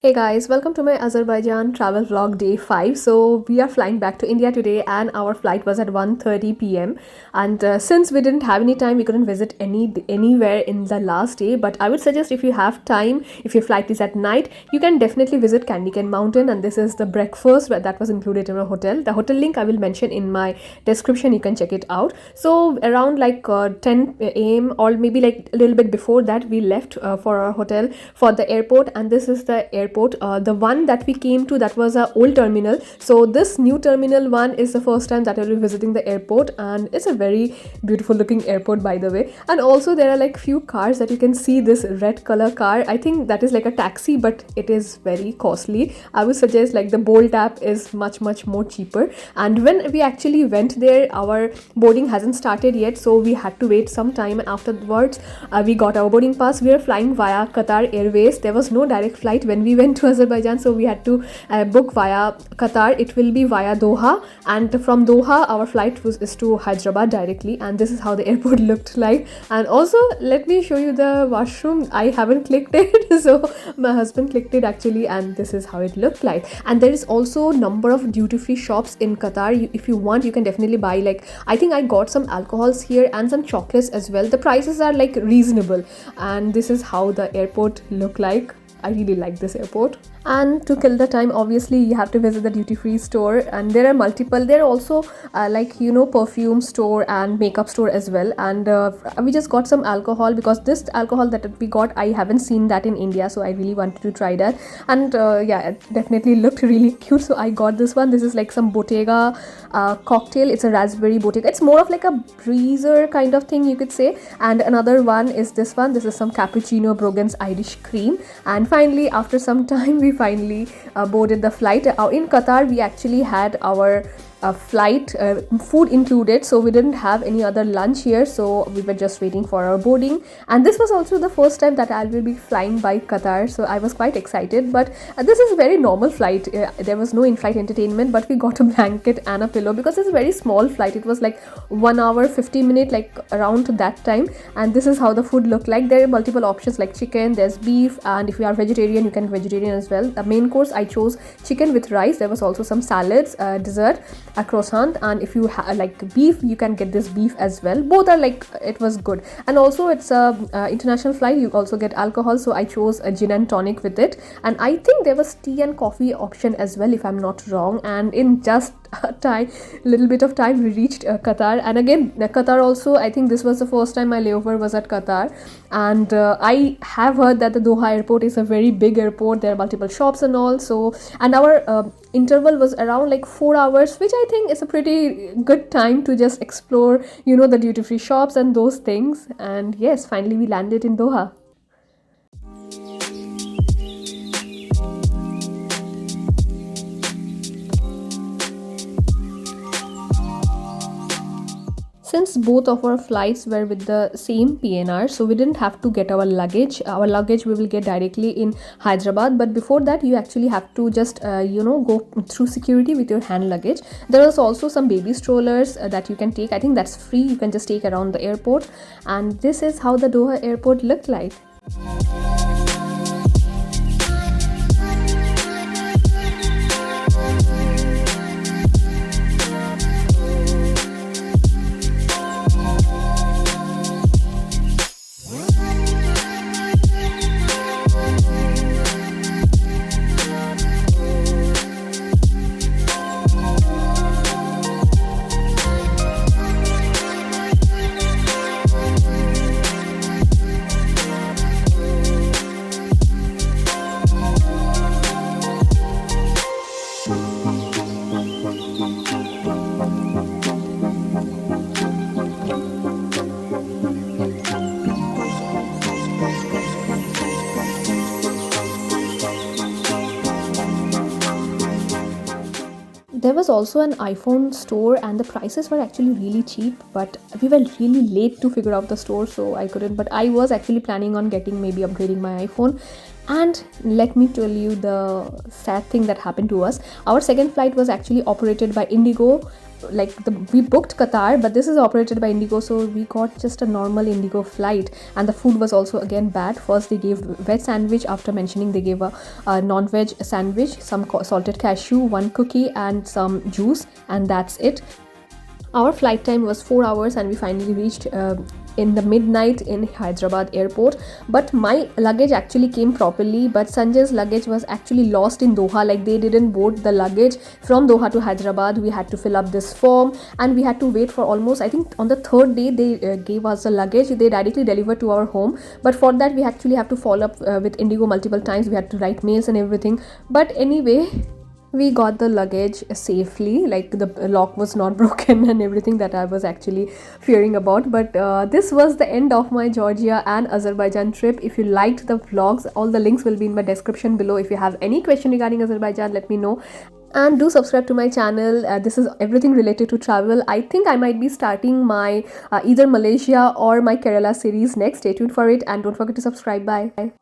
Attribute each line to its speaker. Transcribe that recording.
Speaker 1: Hey guys, welcome to my Azerbaijan travel vlog day 5. So we are flying back to India today and our flight was at 1:30 p.m. And since we didn't have any time, we couldn't visit anywhere in the last day. But I would suggest if you have time, if your flight is at night, you can definitely visit Candy Cane Mountain. And this is the breakfast that was included in our hotel. The hotel link I will mention in my description. You can check it out. So around like 10 a.m. or maybe like a little bit before that, we left for our hotel for the airport. And this is the airport. The one that we came to, that was a old terminal. So this new terminal one is the first time that I will be visiting the airport, and it's a very beautiful looking airport, by the way. And also there are like few cars that you can see. This red color car, I think that is like a taxi, but it is very costly. I would suggest like the Bolt app is much more cheaper. And when we actually went there, our boarding hasn't started yet, so we had to wait some time. And afterwards we got our boarding pass. We were flying via Qatar Airways. There was no direct flight when we went to Azerbaijan, so we had to book via Qatar. It will be via Doha, and from Doha our flight is to Hyderabad directly. And this is how the airport looked like. And also let me show you the washroom. I haven't clicked it so my husband clicked it actually, and this is how it looked like. And there is also number of duty-free shops in Qatar. If you want, you can definitely buy, like I think I got some alcohols here and some chocolates as well. The prices are like reasonable, and this is how the airport look like. I really like this airport. And to kill the time, obviously you have to visit the duty-free store, and there are multiple. There are also perfume store and makeup store as well. And we just got some alcohol, because this alcohol that we got, I haven't seen that in India, so I really wanted to try that. And yeah, it definitely looked really cute, so I got this one. This is like some Bottega cocktail. It's a raspberry Bottega. It's more of like a breezer kind of thing, you could say. And another one is this one. This is some cappuccino Brogan's Irish cream. And finally, after some time, we finally boarded the flight. In Qatar, we actually had our flight food included, so we didn't have any other lunch here, so we were just waiting for our boarding. And this was also the first time that I will be flying by Qatar, so I was quite excited. But this is a very normal flight. There was no in-flight entertainment, but we got a blanket and a pillow, because it's a very small flight. It was like 1 hour 50 minutes, like around that time. And this is how the food looked like. There are multiple options like chicken, there's beef, and if you are vegetarian, you can vegetarian as well. The main course, I chose chicken with rice. There was also some salads, dessert, a croissant, and if you like beef, you can get this beef as well. Both are like, it was good. And also it's a international flight. You also get alcohol, so I chose a gin and tonic with it. And I think there was tea and coffee option as well, if I'm not wrong. And in just a little bit of time, we reached Qatar. And again, Qatar also, I think this was the first time my layover was at Qatar. And I have heard that the Doha airport is a very big airport. There are multiple shops and all. So, and our interval was around like 4 hours, which I think is a pretty good time to just explore, the duty-free shops and those things. And yes, finally we landed in Doha. Since both of our flights were with the same PNR, so we didn't have to get our luggage. Our luggage we will get directly in Hyderabad. But before that, you actually have to just, go through security with your hand luggage. There was also some baby strollers that you can take. I think that's free. You can just take around the airport. And this is how the Doha airport looked like. There was also an iPhone store, and the prices were actually really cheap, but we were really late to figure out the store, so I couldn't. But I was actually planning on getting, maybe upgrading my iPhone. And let me tell you the sad thing that happened to us. Our second flight was actually operated by Indigo, we booked Qatar, but this is operated by Indigo, so we got just a normal Indigo flight. And the food was also again bad. First they gave veg sandwich, after mentioning they gave a non-veg sandwich, some salted cashew, one cookie and some juice, and that's it. Our flight time was 4 hours and we finally reached in the midnight in Hyderabad airport. But my luggage actually came properly, but Sanjay's luggage was actually lost in Doha. Like, they didn't board the luggage from Doha to Hyderabad. We had to fill up this form and we had to wait for almost, I think on the third day they gave us the luggage. They directly delivered to our home, but for that we actually have to follow up with Indigo multiple times. We had to write mails and everything, but anyway, we got the luggage safely. Like, the lock was not broken and everything that I was actually fearing about. But this was the end of my Georgia and Azerbaijan trip. If you liked the vlogs, all the links will be in my description below. If you have any question regarding Azerbaijan, let me know. And do subscribe to my channel. This is everything related to travel. I think I might be starting my either Malaysia or my Kerala series next. Stay tuned for it and don't forget to subscribe. Bye.